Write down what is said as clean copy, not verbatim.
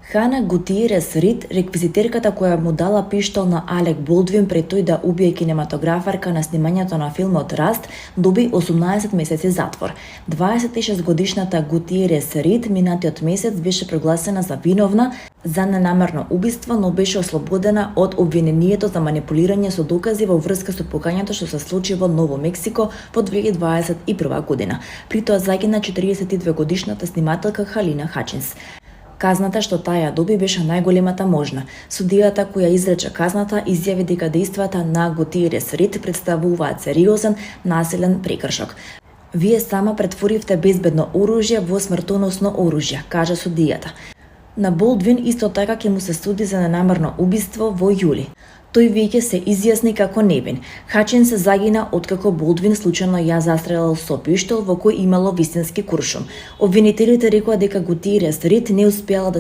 Хана Гутиерес Рид, реквизитерката која му дала пиштол на Алек Болдвин пред тој да убие кинематографарка на снимањето на филмот Раст, доби 18 месеци затвор. 26-годишната Гутиерес Рид минатиот месец беше прогласена за виновна за ненамерно убиство, но беше ослободена од обвинението за манипулирање со докази во врска со покањето што се случи во Ново Мексико во 2021 година. При тоа загина 42-годишната снимателка Халина Хачинс. Казната што таа ја доби беше најголемата можна. Судијата која изрече казната изјави дека дејствата на Гутиерес Рид представуваат сериозен насилен прекршок. Вие сама претворивте безбедно оружје во смртоносно оружје, кажа судијата. На Болдвин исто така ќе му се суди за ненамерно убиство во јули. Тој веќе се изјасни како невин. Хачин се загина откако Болдвин случајно ја застрелил со пиштол во кој имало вистински куршум. Обвинителите рекоа дека Гутиерес Рид не успеала да